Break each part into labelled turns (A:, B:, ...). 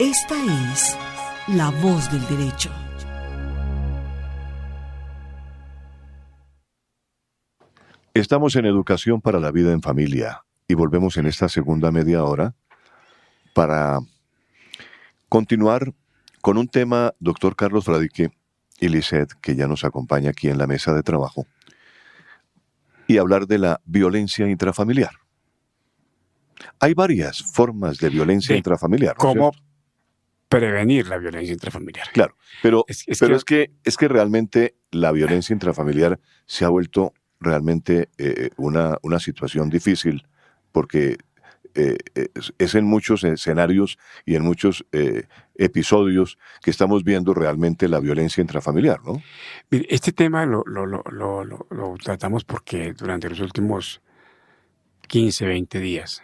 A: Esta es la voz del derecho.
B: Estamos en Educación para la Vida en Familia y volvemos en esta segunda media hora para continuar con un tema, doctor Carlos Fradique y Lisette, que ya nos acompaña aquí en la mesa de trabajo, y hablar de la violencia intrafamiliar. Hay varias formas de violencia intrafamiliar, ¿no es
C: ¿Cómo
B: cierto?
C: prevenir la violencia intrafamiliar?
B: Claro, pero
C: Es
B: es que realmente la violencia intrafamiliar se ha vuelto realmente una situación difícil porque es en muchos escenarios y en muchos episodios que estamos viendo realmente la violencia intrafamiliar, ¿no?
C: Mire, este tema lo tratamos porque durante los últimos 15, 20 días,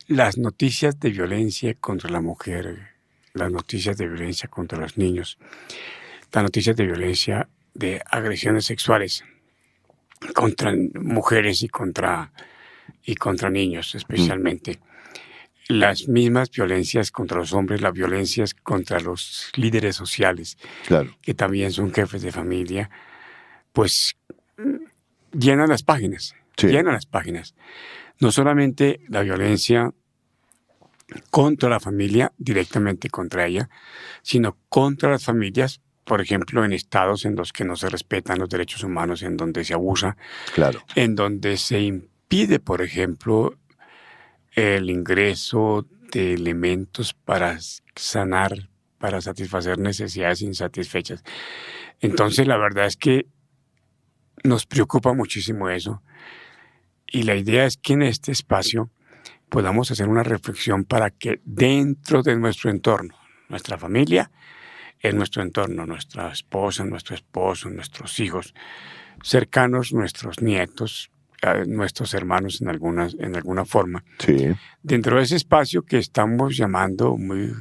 C: las noticias de violencia contra la mujer, las noticias de violencia contra los niños, las noticias de violencia de agresiones sexuales contra mujeres y contra niños especialmente, las mismas violencias contra los hombres, las violencias contra los líderes sociales,
B: Claro.
C: que también son jefes de familia, pues llenan las páginas,
B: Sí.
C: llenan las páginas. No solamente la violencia contra la familia, directamente contra ella, sino contra las familias, por ejemplo, en estados en los que no se respetan los derechos humanos, en donde se abusa,
B: Claro.
C: en donde se impide, por ejemplo, el ingreso de elementos para sanar, para satisfacer necesidades insatisfechas. Entonces, la verdad es que nos preocupa muchísimo eso. Y la idea es que en este espacio podamos hacer una reflexión para que dentro de nuestro entorno, nuestra familia, en nuestro entorno, nuestra esposa, nuestro esposo, nuestros hijos, cercanos, nuestros nietos, nuestros hermanos en alguna forma,
B: Sí.
C: dentro de ese espacio que estamos llamando muy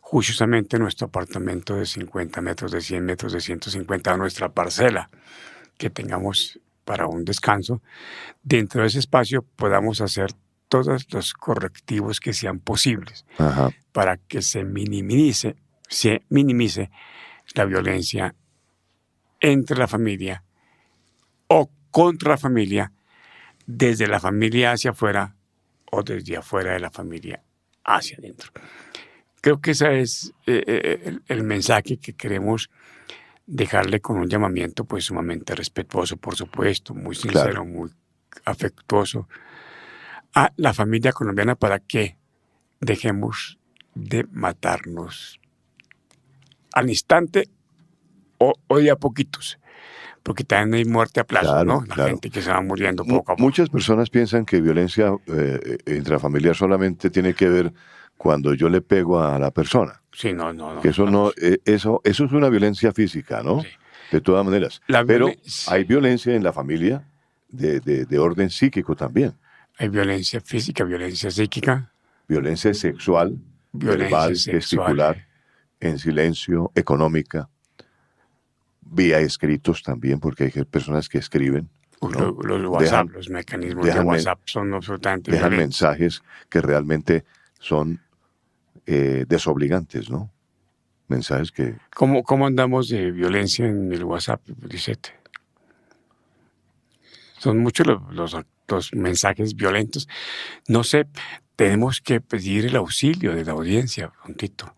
C: juiciosamente nuestro apartamento de 50 metros, de 100 metros, de 150, nuestra parcela que tengamos para un descanso, dentro de ese espacio podamos hacer todos los correctivos que sean posibles
B: Ajá.
C: para que se minimice la violencia entre la familia o contra la familia, desde la familia hacia afuera o desde afuera de la familia hacia adentro. Creo que ese es el mensaje que queremos dejarle con un llamamiento pues sumamente respetuoso, por supuesto, muy sincero,
B: Claro.
C: muy afectuoso a la familia colombiana para que dejemos de matarnos al instante o de a poquitos, porque también hay muerte a plazos,
B: Claro,
C: ¿no? La
B: claro.
C: gente que se va muriendo poco a poco.
B: Muchas personas piensan que violencia intrafamiliar solamente tiene que ver cuando yo le pego a la persona.
C: Sí, no.
B: Que eso no, eso es una violencia física, ¿no?
C: Sí.
B: De todas maneras.
C: La
B: Pero
C: violencia-
B: hay violencia en la familia de orden psíquico también.
C: Hay violencia física, violencia psíquica,
B: Violencia sexual,
C: violencia
B: verbal,
C: sexual,
B: gesticular, en silencio, económica, vía escritos también, porque hay personas que escriben, ¿no?
C: los WhatsApp,
B: Dejan-
C: los mecanismos de
B: dejan men-
C: WhatsApp son absolutamente
B: dejan
C: violentos.
B: mensajes que realmente son desobligantes, ¿no? Mensajes que...
C: ¿Cómo andamos de violencia en el WhatsApp, Lisette? Son muchos los mensajes violentos. No sé, tenemos que pedir el auxilio de la audiencia, don Tito.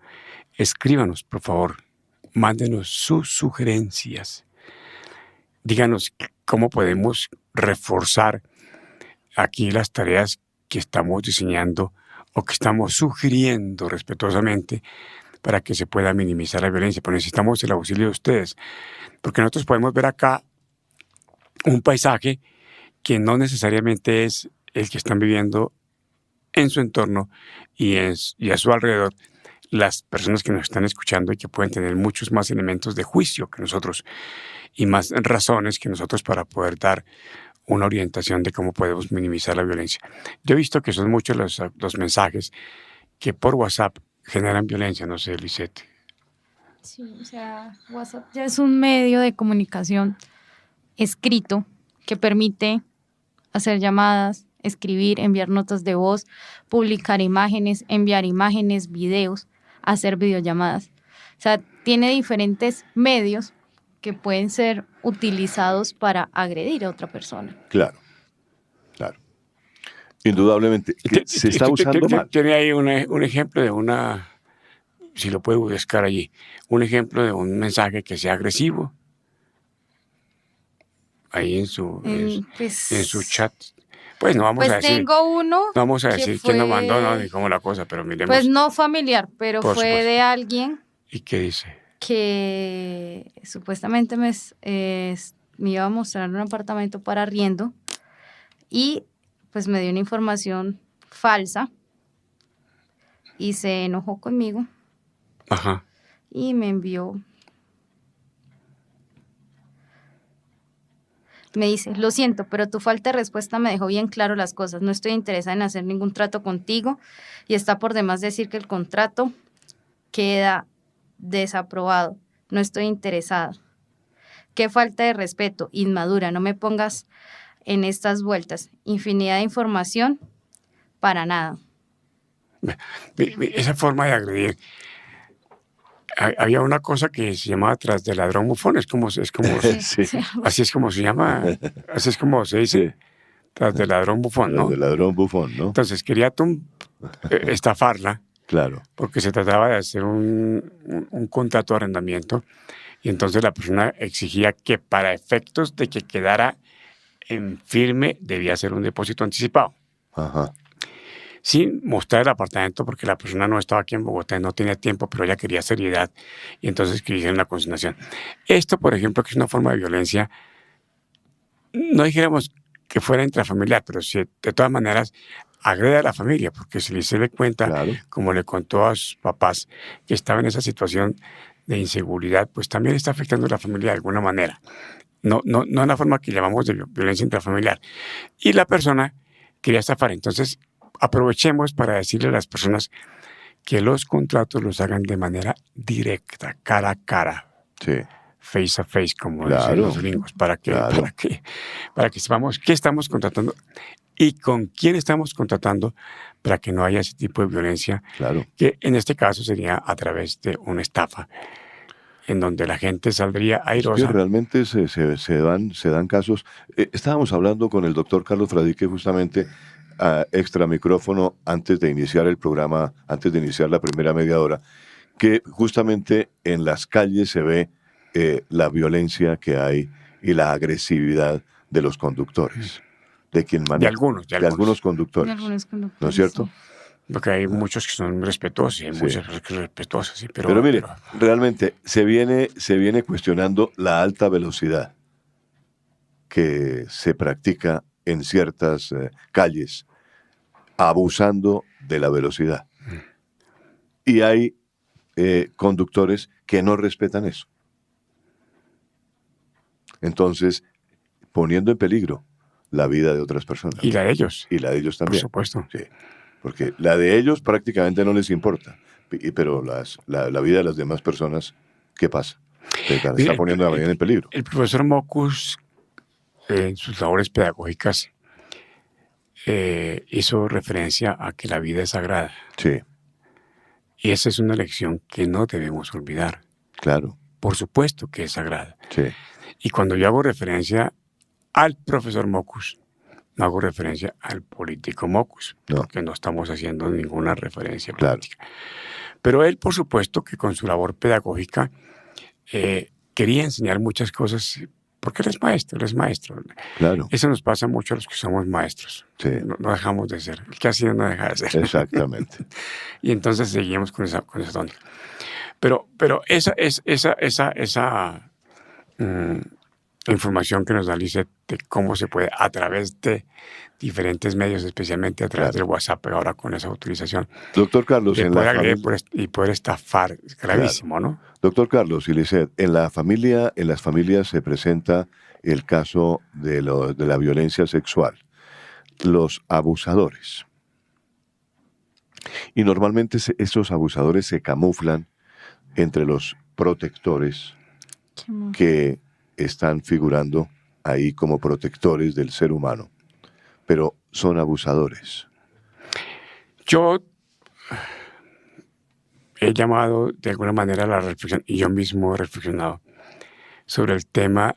C: Escríbanos, por favor. Mándenos sus sugerencias. Díganos cómo podemos reforzar aquí las tareas que estamos diseñando o que estamos sugiriendo respetuosamente para que se pueda minimizar la violencia. Pero necesitamos el auxilio de ustedes, porque nosotros podemos ver acá un paisaje que no necesariamente es el que están viviendo en su entorno y a su alrededor las personas que nos están escuchando y que pueden tener muchos más elementos de juicio que nosotros y más razones que nosotros para poder dar una orientación de cómo podemos minimizar la violencia. Yo he visto que son muchos los mensajes que por WhatsApp generan violencia, no sé, Lisette.
D: Sí, o sea, WhatsApp ya es un medio de comunicación escrito que permite hacer llamadas, escribir, enviar notas de voz, publicar imágenes, enviar imágenes, videos, hacer videollamadas. O sea, tiene diferentes medios que pueden ser utilizados para agredir a otra persona.
B: Claro, claro. Indudablemente, que se está usando mal.
C: Tiene ahí un ejemplo de una, si lo puede buscar allí, un ejemplo de un mensaje que sea agresivo. Ahí en su chat. Pues no vamos a decir.
D: Tengo uno.
C: No vamos a decir quién lo mandó, no, ni cómo la cosa, pero miremos.
D: Pues no familiar, pero
C: Por
D: fue
C: supuesto.
D: de alguien.
C: ¿Y qué dice?
D: Que supuestamente me iba a mostrar un apartamento para arriendo y pues me dio una información falsa y se enojó conmigo.
C: Ajá.
D: Y me envió. Me dice, lo siento, pero tu falta de respuesta me dejó bien claro las cosas. No estoy interesada en hacer ningún trato contigo y está por demás decir que el contrato queda desaprobado. No estoy interesada. Qué falta de respeto, inmadura. No me pongas en estas vueltas. Infinidad de información para nada.
C: Esa forma de agredir. Había una cosa que se llamaba tras del ladrón bufón, es como
B: Sí.
C: así es como se llama, así es como se dice,
B: Sí.
C: tras del ladrón bufón, ¿no?
B: Del ladrón bufón, ¿no?
C: Entonces quería estafarla,
B: Claro.
C: porque se trataba de hacer un contrato de arrendamiento, y entonces la persona exigía que para efectos de que quedara en firme debía hacer un depósito anticipado.
B: Ajá.
C: Sin mostrar el apartamento porque la persona no estaba aquí en Bogotá y no tenía tiempo, pero ella quería seriedad y entonces quisieron la consignación. Esto, por ejemplo, que es una forma de violencia, no dijéramos que fuera intrafamiliar, pero sí, de todas maneras, agrede a la familia, porque si se le cuenta,
B: Claro.
C: como le contó a sus papás, que estaba en esa situación de inseguridad, pues también está afectando a la familia de alguna manera. No en la forma que llamamos de violencia intrafamiliar. Y la persona quería estafar. Entonces, aprovechemos para decirle a las personas que los contratos los hagan de manera directa, cara a cara,
B: Sí.
C: face a face, como
B: Claro.
C: dicen los gringos, para que sepamos qué estamos contratando y con quién estamos contratando para que no haya ese tipo de violencia,
B: Claro.
C: que en este caso sería a través de una estafa, en donde la gente saldría airosa.
B: Sí, realmente se dan casos. Estábamos hablando con el doctor Carlos Fradique justamente a extra micrófono antes de iniciar el programa, antes de iniciar la primera media hora, que justamente en las calles se ve la violencia que hay y la agresividad de los conductores, de quien maneja,
C: de algunos
B: conductores, ¿no es cierto?
D: Sí.
C: Porque hay muchos que son respetuosos y hay
B: Sí.
C: muchas personas que son respetuosas. Sí,
B: Pero mire, realmente se viene cuestionando la alta velocidad que se practica en ciertas calles, abusando de la velocidad. Y hay conductores que no respetan eso. Entonces, poniendo en peligro la vida de otras personas.
C: Y la de ellos,
B: Y la de ellos
C: por
B: también.
C: supuesto.
B: Sí, porque la de ellos prácticamente no les importa. Pero la vida de las demás personas, ¿qué pasa? Está
C: Mire,
B: poniendo la vida en peligro.
C: El profesor Mocus, en sus labores pedagógicas, hizo referencia a que la vida es sagrada.
B: Sí,
C: Y esa es una lección que no debemos olvidar.
B: claro.
C: Por supuesto que es sagrada.
B: Sí,
C: Y cuando yo hago referencia al profesor Mocus, no hago referencia al político Mocus,
B: No.
C: porque no estamos haciendo ninguna referencia
B: Claro.
C: política. Pero él, por supuesto, que con su labor pedagógica quería enseñar muchas cosas, porque él es maestro.
B: claro.
C: Eso nos pasa mucho a los que somos maestros.
B: Sí.
C: No dejamos de ser. El que ha sido no deja de ser.
B: Exactamente.
C: Y entonces seguimos con esa tónica. Pero esa información que nos da Lisset de cómo se puede, a través de diferentes medios, especialmente a través
B: Claro.
C: del WhatsApp, ahora con esa utilización,
B: Doctor Carlos,
C: de
B: en
C: poder
B: la
C: agredir
B: familia,
C: y poder estafar, es gravísimo, ¿no?
B: doctor Carlos y Lisset, en las familias se presenta el caso de la violencia sexual, los abusadores. Y normalmente esos abusadores se camuflan entre los protectores que están figurando ahí como protectores del ser humano. pero son abusadores.
C: Yo he llamado de alguna manera a la reflexión, y yo mismo he reflexionado sobre el tema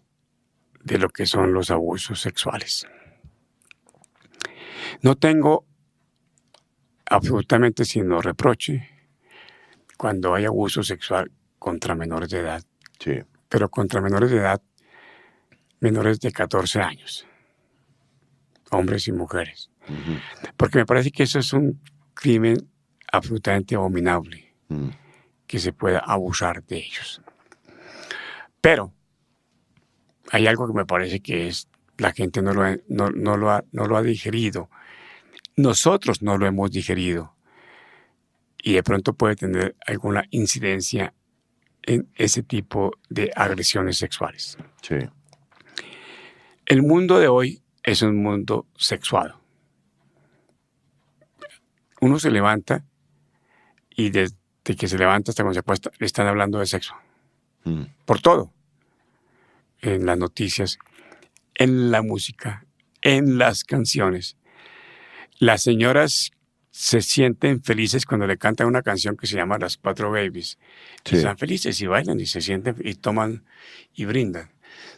C: de lo que son los abusos sexuales. No tengo absolutamente sino reproche cuando hay abuso sexual contra menores de edad,
B: Sí.
C: pero contra menores de edad, menores de 14 años, hombres y mujeres,
B: Ujú.
C: porque me parece que eso es un crimen absolutamente abominable,
B: Mm.
C: que se pueda abusar de ellos. Pero hay algo que me parece que es la gente no lo ha digerido. Nosotros no lo hemos digerido y de pronto puede tener alguna incidencia en ese tipo de agresiones sexuales.
B: Sí.
C: El mundo de hoy es un mundo sexuado. Uno se levanta y desde que se levanta hasta cuando se acuesta le están hablando de sexo.
B: Mm.
C: Por todo. En las noticias, en la música, en las canciones. Las señoras se sienten felices cuando le cantan una canción que se llama Las Cuatro Babies.
B: Sí.
C: Y están felices y bailan y se sienten y toman y brindan,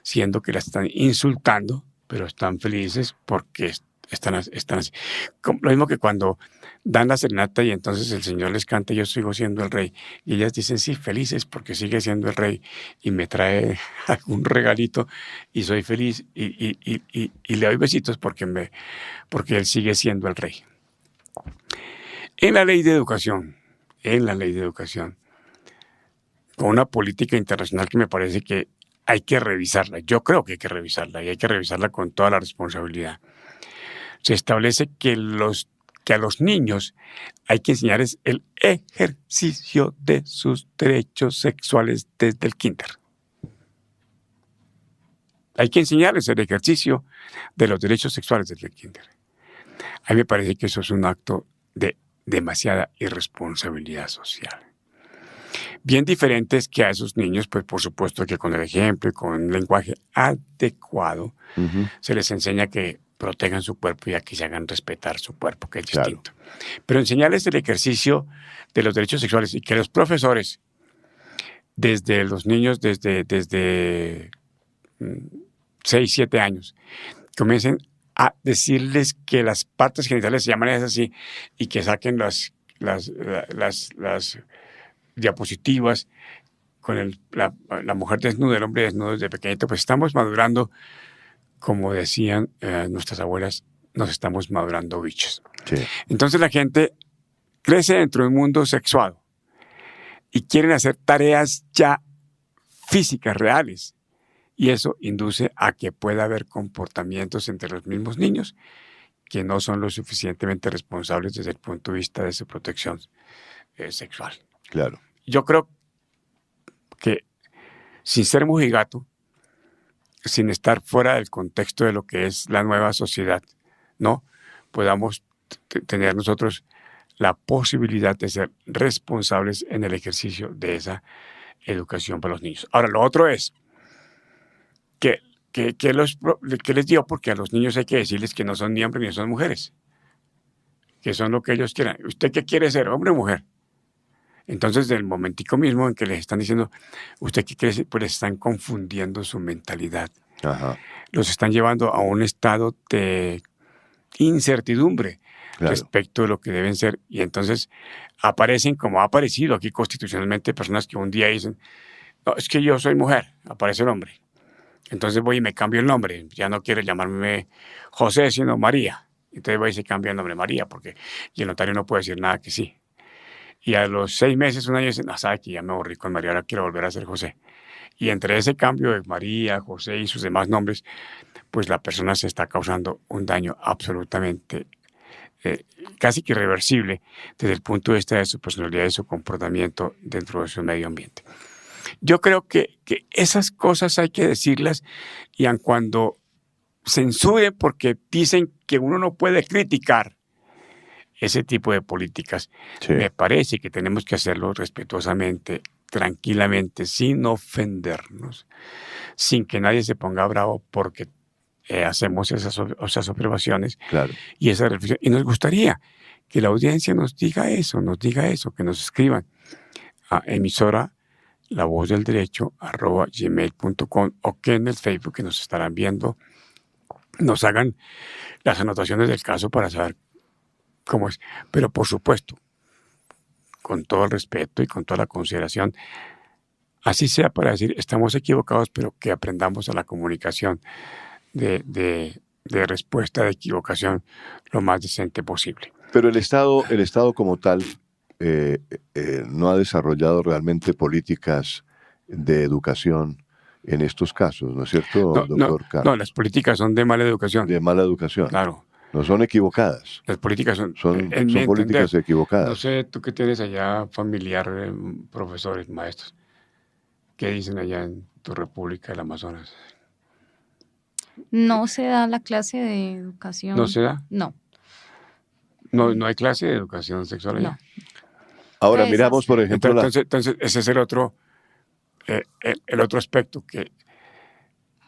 C: siendo que la están insultando, pero están felices porque están así. Lo mismo que cuando dan la serenata y entonces el Señor les canta Yo sigo siendo el rey. Y ellas dicen sí, felices porque sigue siendo el rey y me trae algún regalito y soy feliz y le doy besitos porque él sigue siendo el rey. En la ley de educación, con una política internacional que me parece que hay que revisarla. Yo creo que hay que revisarla y hay que revisarla con toda la responsabilidad. Se establece que a los niños hay que enseñarles el ejercicio de sus derechos sexuales desde el kinder. Hay que enseñarles el ejercicio de los derechos sexuales desde el kinder. A mí me parece que eso es un acto de demasiada irresponsabilidad social. Bien diferente es que a esos niños, pues por supuesto que con el ejemplo y con un lenguaje adecuado,
B: Ujú.
C: se les enseña que protejan su cuerpo y a que se hagan respetar su cuerpo, que es
B: Claro.
C: distinto. Pero enseñarles el ejercicio de los derechos sexuales y que los profesores, desde los niños, desde 6, 7 años, comiencen a decirles que las partes genitales se llaman así y que saquen las diapositivas con la mujer desnuda, el hombre desnudo desde pequeñito, pues estamos madurando, como decían nuestras abuelas, nos estamos madurando bichos.
B: Sí.
C: Entonces la gente crece dentro de un mundo sexuado y quieren hacer tareas ya físicas, reales. Y eso induce a que pueda haber comportamientos entre los mismos niños que no son lo suficientemente responsables desde el punto de vista de su protección sexual.
B: Claro.
C: Yo creo que sin ser mojigato, sin estar fuera del contexto de lo que es la nueva sociedad, ¿no? Podamos tener nosotros la posibilidad de ser responsables en el ejercicio de esa educación para los niños. Ahora, lo otro es que les digo, porque a los niños hay que decirles que no son ni hombres ni son mujeres, que son lo que ellos quieran. ¿Usted qué quiere ser, hombre o mujer? Entonces, del momentico mismo en que les están diciendo, ¿usted qué quiere ser? Pues les están confundiendo su mentalidad.
B: Ajá.
C: Los están llevando a un estado de incertidumbre
B: Claro.
C: respecto de lo que deben ser. Y entonces aparecen, como ha aparecido aquí constitucionalmente, personas que un día dicen, no, es que yo soy mujer, aparece el hombre. Entonces voy y me cambio el nombre. Ya no quiero llamarme José, sino María. Entonces voy y se cambia el nombre María, porque y el notario no puede decir nada que sí. Y a los 6 meses, un año, dicen, no, sabe que ya me aburrí con María, ahora quiero volver a ser José. Y entre ese cambio de María, José y sus demás nombres, pues la persona se está causando un daño absolutamente casi que irreversible desde el punto de vista de su personalidad y su comportamiento dentro de su medio ambiente. Yo creo que esas cosas hay que decirlas y aun cuando censuren porque dicen que uno no puede criticar ese tipo de políticas,
B: Sí.
C: me parece que tenemos que hacerlo respetuosamente, tranquilamente, sin ofendernos, sin que nadie se ponga bravo porque hacemos esas observaciones
B: Claro.
C: y esa reflexión. Y nos gustaría que la audiencia nos diga eso, que nos escriban a emisora La Voz del Derecho @gmail.com, o que en el Facebook, que nos estarán viendo, nos hagan las anotaciones del caso para saber cómo es. Pero por supuesto, con todo el respeto y con toda la consideración, así sea para decir, estamos equivocados, pero que aprendamos a la comunicación de respuesta de equivocación lo más decente posible.
B: Pero el Estado como tal no ha desarrollado realmente políticas de educación en estos casos, ¿no es cierto, doctor Carlos?
C: No, las políticas son de mala educación.
B: De mala educación.
C: Claro.
B: No son equivocadas.
C: Las políticas son
B: políticas equivocadas.
C: No sé, tú que tienes allá familiar, profesores, maestros, ¿qué dicen allá en tu República del Amazonas?
D: No se da la clase de educación.
C: ¿No se da?
D: No.
C: No hay clase de educación sexual allá.
D: No.
B: Ahora
D: Entonces,
B: miramos, por ejemplo,
C: Entonces ese es el otro aspecto, que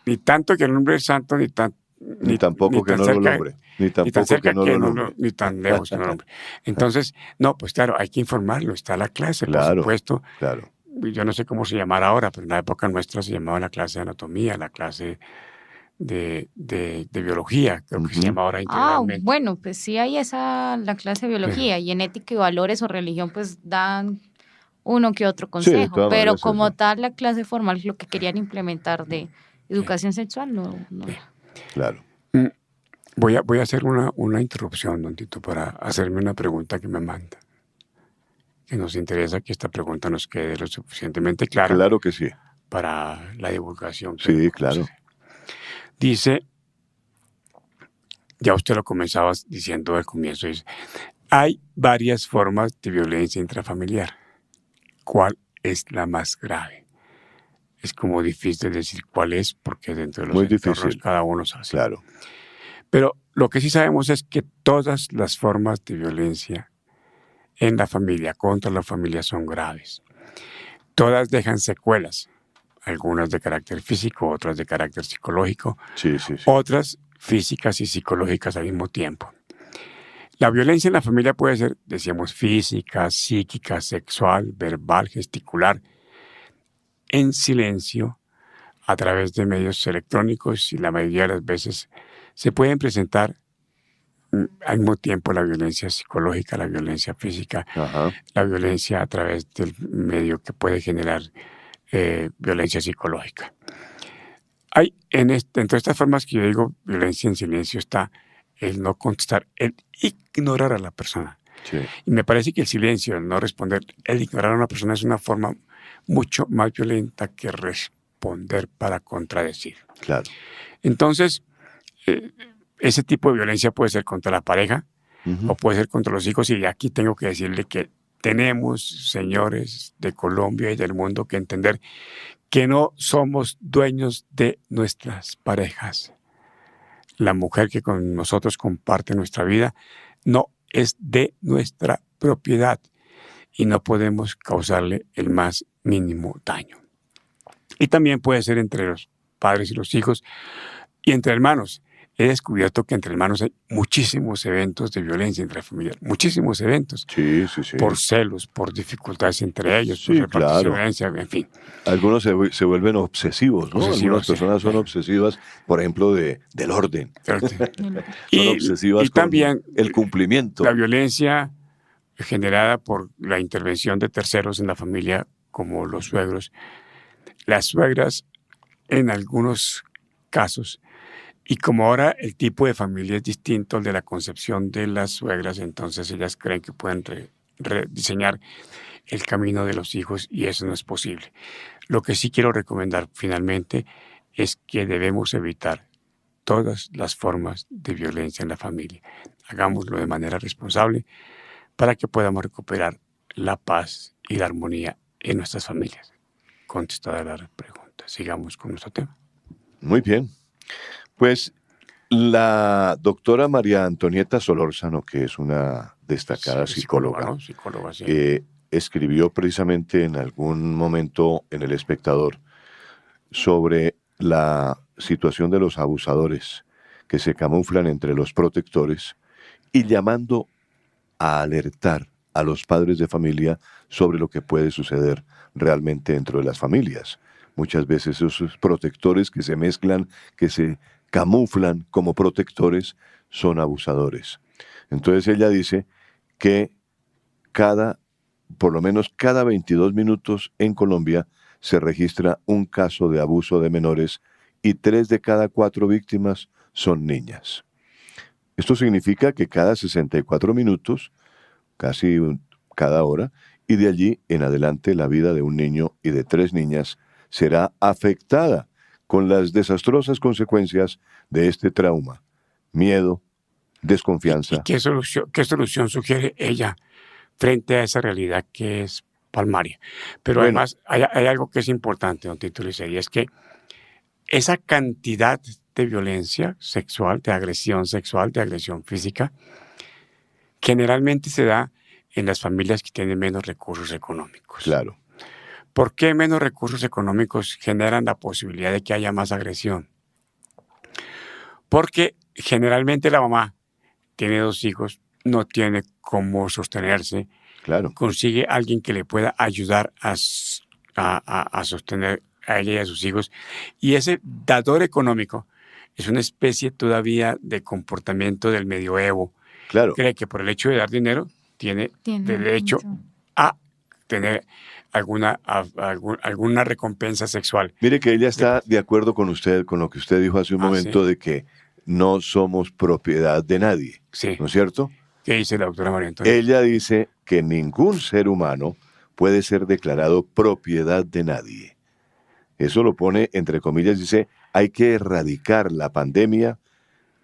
C: ni tanto que el hombre es santo, ni
B: tampoco que no lo logre. Ni tampoco que no lo logre.
C: Ni tan lejos que no lo logre. Entonces, no, pues claro, hay que informarlo. Está la clase,
B: Claro,
C: por supuesto.
B: Claro.
C: Yo no sé cómo se llamará ahora, pero en la época nuestra se llamaba la clase de anatomía, la clase de biología, creo que se llama ahora integralmente.
D: Bueno, pues sí hay la clase de biología, y en ética y valores o religión pues dan uno que otro consejo,
B: todas
D: pero
B: maneras,
D: como
B: eso.
D: tal la clase formal, lo que querían implementar de educación sexual, no.
B: Claro.
C: Voy a hacer una interrupción, don Tito, para hacerme una pregunta que me manda. Que nos interesa que esta pregunta nos quede lo suficientemente clara.
B: Claro que sí.
C: Para la divulgación.
B: Sí, claro.
C: Dice, ya usted lo comenzaba diciendo al comienzo, dice, hay varias formas de violencia intrafamiliar. ¿Cuál es la más grave? Es como difícil decir cuál es, porque dentro de los entornos cada uno se hace.
B: Claro.
C: Pero lo que sí sabemos es que todas las formas de violencia en la familia, contra la familia, son graves. Todas dejan secuelas, algunas de carácter físico, otras de carácter psicológico,
B: Sí.
C: otras físicas y psicológicas al mismo tiempo. La violencia en la familia puede ser, decíamos, física, psíquica, sexual, verbal, gesticular, en silencio, a través de medios electrónicos, y la mayoría de las veces se pueden presentar al mismo tiempo la violencia psicológica, la violencia física, la violencia a través del medio que puede generar violencia psicológica. Hay entre estas formas que yo digo, violencia en silencio, está el no contestar, el ignorar a la persona.
B: Sí.
C: Y me parece que el silencio, el no responder, el ignorar a una persona es una forma mucho más violenta que responder para contradecir.
B: Claro.
C: Entonces, ese tipo de violencia puede ser contra la pareja o puede ser contra los hijos, y aquí tengo que decirle que tenemos, señores de Colombia y del mundo, que entender que no somos dueños de nuestras parejas. La mujer que con nosotros comparte nuestra vida no es de nuestra propiedad y no podemos causarle el más mínimo daño. Y también puede ser entre los padres y los hijos y entre hermanos. He descubierto que entre hermanos hay muchísimos eventos de violencia intrafamiliar, muchísimos eventos.
B: Sí.
C: Por celos, por dificultades entre ellos,
B: Sí,
C: por repartición
B: claro.
C: de violencia, en fin.
B: Algunos se vuelven obsesivos, ¿no? Algunas personas son obsesivas, por ejemplo, del orden. Son obsesivas con
C: también
B: el cumplimiento.
C: La violencia generada por la intervención de terceros en la familia, como los suegros. Las suegras, en algunos casos, y como ahora el tipo de familia es distinto al de la concepción de las suegras, entonces ellas creen que pueden rediseñar el camino de los hijos, y eso no es posible. Lo que sí quiero recomendar finalmente es que debemos evitar todas las formas de violencia en la familia. Hagámoslo de manera responsable para que podamos recuperar la paz y la armonía en nuestras familias. Contestada la pregunta, sigamos con nuestro tema.
B: Muy bien. Pues la doctora María Antonieta Solórzano, que es una destacada psicóloga,
C: ¿no? Psicóloga, sí.
B: Escribió precisamente en algún momento en El Espectador sobre la situación de los abusadores que se camuflan entre los protectores y llamando a alertar a los padres de familia sobre lo que puede suceder realmente dentro de las familias. Muchas veces esos protectores que se mezclan, que se camuflan como protectores, son abusadores. Entonces ella dice que por lo menos cada 22 minutos en Colombia se registra un caso de abuso de menores y 3 de cada 4 víctimas son niñas. Esto significa que cada 64 minutos, casi cada hora, y de allí en adelante la vida de un niño y de 3 niñas será afectada con las desastrosas consecuencias de este trauma: miedo, desconfianza.
C: ¿Y qué solución sugiere ella frente a esa realidad que es palmaria? Pero
B: Bueno,
C: además hay algo que es importante, don Tito Licey, y es que esa cantidad de violencia sexual, de agresión sexual, de agresión física, generalmente se da en las familias que tienen menos recursos económicos.
B: claro,
C: ¿Por qué menos recursos económicos generan la posibilidad de que haya más agresión? Porque generalmente la mamá tiene 2 hijos, no tiene cómo sostenerse,
B: claro.
C: consigue alguien que le pueda ayudar a sostener a ella y a sus hijos. Y ese dador económico es una especie todavía de comportamiento del medioevo.
B: Claro.
C: Cree que por el hecho de dar dinero tiene derecho
D: mucho.
C: a tener alguna recompensa sexual.
B: Mire que ella está de acuerdo con usted, con lo que usted dijo hace un momento,
C: sí.
B: de que no somos propiedad de nadie,
C: Sí.
B: ¿no es cierto?
C: ¿Qué dice la doctora María Antonia?
B: Ella dice que ningún ser humano puede ser declarado propiedad de nadie. Eso lo pone entre comillas, dice, hay que erradicar la pandemia,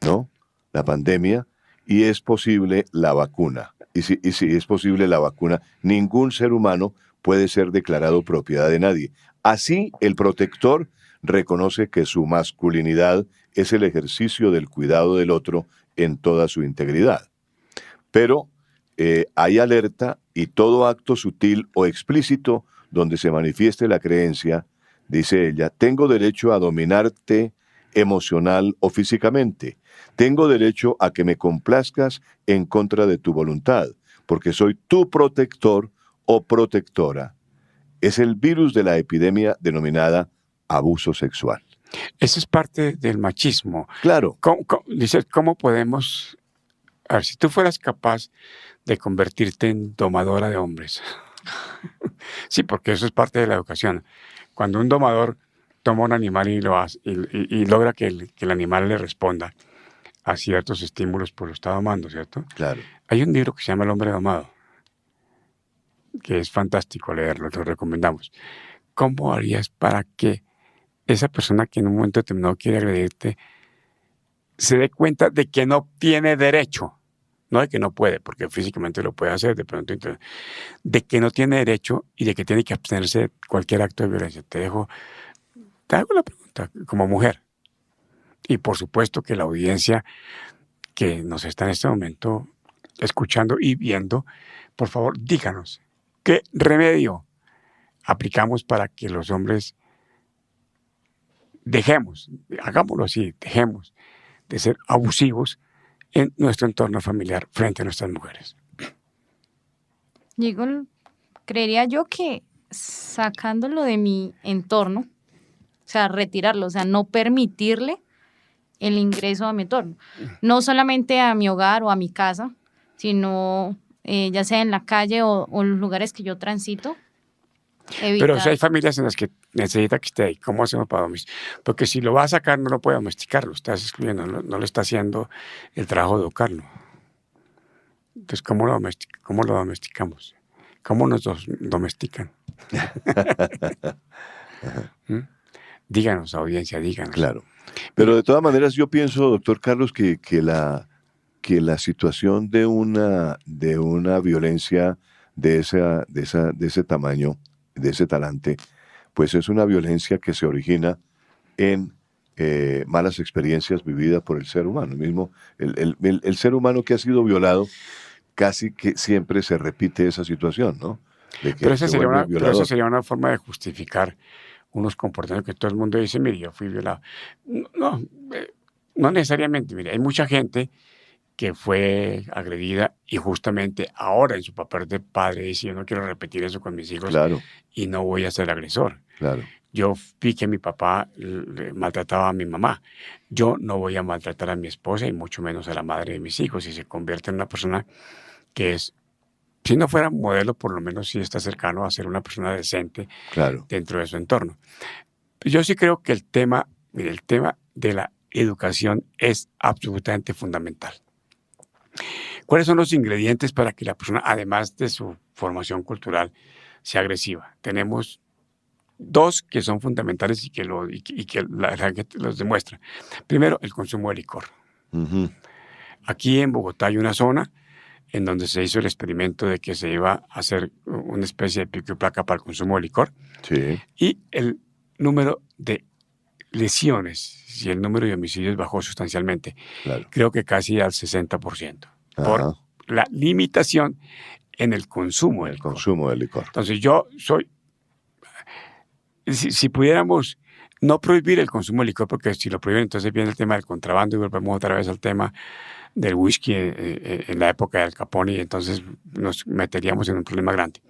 B: ¿no? La pandemia, y es posible la vacuna. Y si es posible la vacuna, ningún ser humano puede ser declarado propiedad de nadie. Así, el protector reconoce que su masculinidad es el ejercicio del cuidado del otro en toda su integridad. Pero hay alerta, y todo acto sutil o explícito donde se manifieste la creencia, dice ella, tengo derecho a dominarte emocional o físicamente. Tengo derecho a que me complazcas en contra de tu voluntad, porque soy tu protector o protectora. Es el virus de la epidemia denominada abuso sexual.
C: Eso es parte del machismo.
B: Claro.
C: Dice, ¿cómo podemos... A ver, si tú fueras capaz de convertirte en domadora de hombres. Sí, porque eso es parte de la educación. Cuando un domador toma un animal y lo hace, y logra que el animal le responda a ciertos estímulos, pues lo está domando, ¿cierto?
B: Claro.
C: Hay un libro que se llama El hombre domado, que es fantástico leerlo, te lo recomendamos. ¿Cómo harías para que esa persona que en un momento determinado quiere agredirte se dé cuenta de que no tiene derecho? No de que no puede, porque físicamente lo puede hacer de pronto, de que no tiene derecho y de que tiene que abstenerse de cualquier acto de violencia. Te hago la pregunta como mujer. Y por supuesto que la audiencia que nos está en este momento escuchando y viendo, por favor, díganos, ¿qué remedio aplicamos para que los hombres hagámoslo así, dejemos de ser abusivos en nuestro entorno familiar frente a nuestras mujeres?
D: Digo, creería yo que sacándolo de mi entorno, o sea, retirarlo, o sea, no permitirle el ingreso a mi entorno. No solamente a mi hogar o a mi casa, sino ya sea en la calle o en los lugares que yo transito. Evitar.
C: Pero si hay familias en las que necesita que esté ahí, ¿cómo hacemos para domesticar? Porque si lo va a sacar, no lo puede domesticar, lo estás excluyendo, no le está haciendo el trabajo de educarlo. Entonces, ¿cómo lo domesticamos? ¿Cómo nos domestican? Díganos, audiencia, díganos.
B: Claro. Pero de todas maneras yo pienso, doctor Carlos, que la situación de una violencia de ese tamaño, de ese talante, pues es una violencia que se origina en malas experiencias vividas por el ser humano. Mismo el ser humano que ha sido violado, casi que siempre se repite esa situación, ¿no?
C: Pero esa sería una forma de justificar unos comportamientos que todo el mundo dice, mire, yo fui violado. No, No necesariamente, mire, hay mucha gente que fue agredida y justamente ahora en su papel de padre dice, yo no quiero repetir eso con mis hijos
B: Claro,
C: y no voy a ser agresor.
B: claro.
C: Yo vi que mi papá maltrataba a mi mamá. Yo no voy a maltratar a mi esposa y mucho menos a la madre de mis hijos. Y se convierte en una persona que es, si no fuera modelo, por lo menos sí está cercano a ser una persona decente
B: Claro.
C: dentro de su entorno. Yo sí creo que el tema de la educación es absolutamente fundamental. ¿Cuáles son los ingredientes para que la persona, además de su formación cultural, sea agresiva? Tenemos dos que son fundamentales y que la gente los demuestra. Primero, el consumo de licor.
B: Ujú.
C: Aquí en Bogotá hay una zona en donde se hizo el experimento de que se iba a hacer una especie de pico y placa para el consumo de licor
B: Sí,
C: y el número de lesiones y el número de homicidios bajó sustancialmente,
B: claro.
C: creo que casi al 60%, por
B: Ajá.
C: la limitación en el consumo del
B: El
C: licor.
B: consumo del licor.
C: Entonces yo soy, si pudiéramos no prohibir el consumo de licor, porque si lo prohíben entonces viene el tema del contrabando y volvemos otra vez al tema del whisky en la época de Al Capone y entonces nos meteríamos en un problema grande.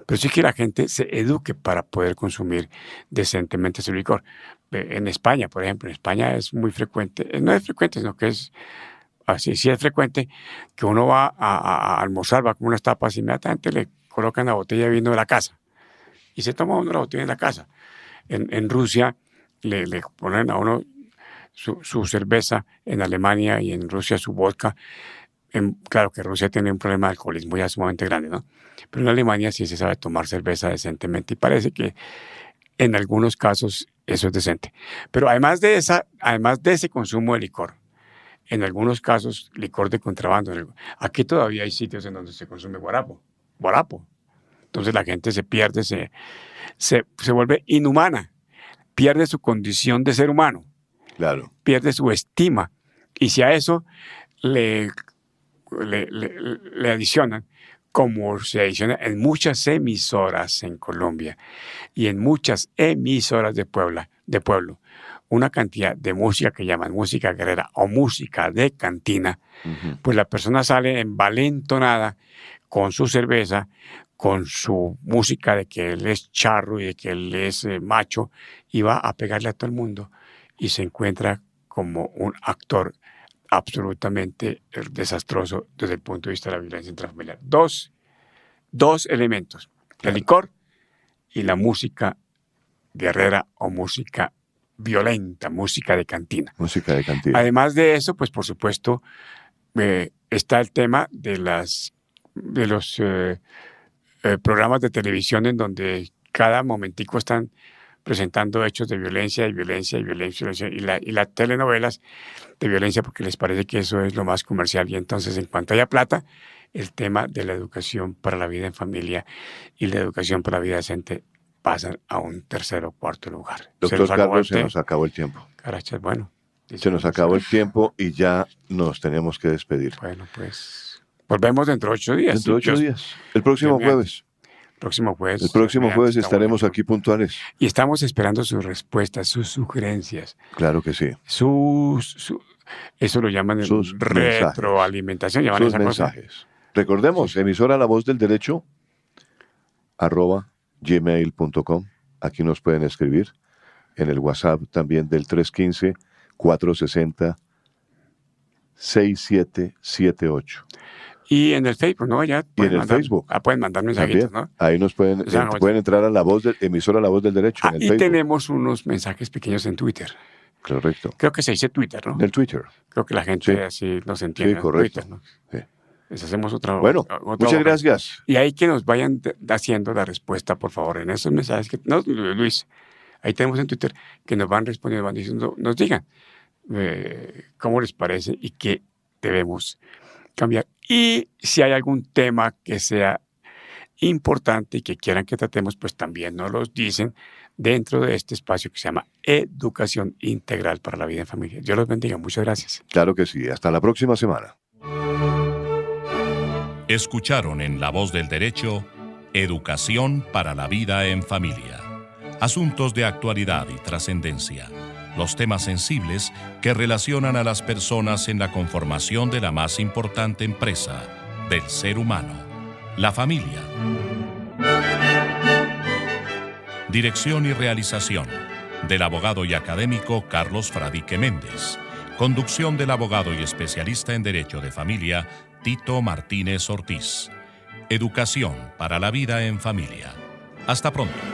C: Pero sí que la gente se eduque para poder consumir decentemente su licor. En España, por ejemplo, en España es muy frecuente, no es frecuente, sino que es así, sí es frecuente que uno va a almorzar, va con unas tapas y inmediatamente le colocan la botella de vino de la casa y se toma uno la botella de la casa. En Rusia le ponen a uno su cerveza, en Alemania y en Rusia su vodka. Claro que Rusia tiene un problema de alcoholismo ya sumamente grande, ¿no? Pero en Alemania sí se sabe tomar cerveza decentemente y parece que en algunos casos eso es decente. Pero además de ese consumo de licor, en algunos casos licor de contrabando. Aquí todavía hay sitios en donde se consume guarapo. Entonces la gente se pierde, se vuelve inhumana, pierde su condición de ser humano,
B: Claro.
C: pierde su estima. Y si a eso le adicionan, como se adiciona en muchas emisoras en Colombia y en muchas emisoras de pueblo, una cantidad de música que llaman música guerrera o música de cantina,
B: Ujú.
C: pues la persona sale envalentonada con su cerveza, con su música de que él es charro y de que él es macho, y va a pegarle a todo el mundo y se encuentra como un actor absolutamente desastroso desde el punto de vista de la violencia intrafamiliar. Dos elementos, el licor y la música guerrera o música violenta, música de cantina.
B: Música de cantina.
C: Además de eso, pues por supuesto, está el tema de los programas de televisión en donde cada momentico están presentando hechos de violencia y las telenovelas de violencia porque les parece que eso es lo más comercial y entonces en cuanto haya plata, el tema de la educación para la vida en familia y la educación para la vida decente pasan a un tercer o cuarto lugar.
B: Doctor Carlos, se nos acabó el tiempo.
C: Carachas, bueno.
B: Se nos acabó el tiempo y ya nos tenemos que despedir.
C: Bueno, pues volvemos dentro de 8 días.
B: Dentro de 8 días. El próximo jueves.
C: El próximo jueves
B: estaremos aquí puntuales.
C: Y estamos esperando sus respuestas, sus sugerencias.
B: Claro que sí.
C: Eso lo llaman
B: Sus
C: retroalimentación. Llaman
B: sus
C: esa
B: mensajes.
C: cosa.
B: Recordemos, emisora La Voz del Derecho, @gmail.com. Aquí nos pueden escribir. En el WhatsApp también del 315-460-6778.
C: Y en el Facebook, ¿no? Ya
B: Y en el Facebook.
C: pueden mandar mensajitos,
B: También.
C: ¿no?
B: Ahí nos pueden entrar a emisora La Voz del Derecho en el
C: y
B: Facebook.
C: tenemos unos mensajes pequeños en Twitter.
B: Correcto.
C: Creo que se dice Twitter, ¿no?
B: En el Twitter.
C: Creo que la gente
B: Sí.
C: así nos entiende.
B: Sí, correcto.
C: Twitter, ¿no?
B: Sí.
C: Les hacemos otra.
B: Bueno,
C: otra
B: muchas
C: hoja.
B: gracias.
C: Y ahí que nos vayan haciendo la respuesta, por favor, en esos mensajes que no, Luis, ahí tenemos en Twitter que nos van respondiendo, van diciendo, nos digan cómo les parece y qué debemos cambiar. Y si hay algún tema que sea importante y que quieran que tratemos, pues también nos los dicen dentro de este espacio que se llama Educación Integral para la Vida en Familia. Dios los bendiga. Muchas gracias.
B: Claro que sí. Hasta la próxima semana.
E: Escucharon en La Voz del Derecho, Educación para la Vida en Familia. Asuntos de actualidad y trascendencia. los temas sensibles que relacionan a las personas en la conformación de la más importante empresa del ser humano, la familia. Dirección y realización del abogado y académico Carlos Fradique Méndez. Conducción del abogado y especialista en Derecho de Familia Tito Martínez Ortiz. Educación para la vida en familia. Hasta pronto.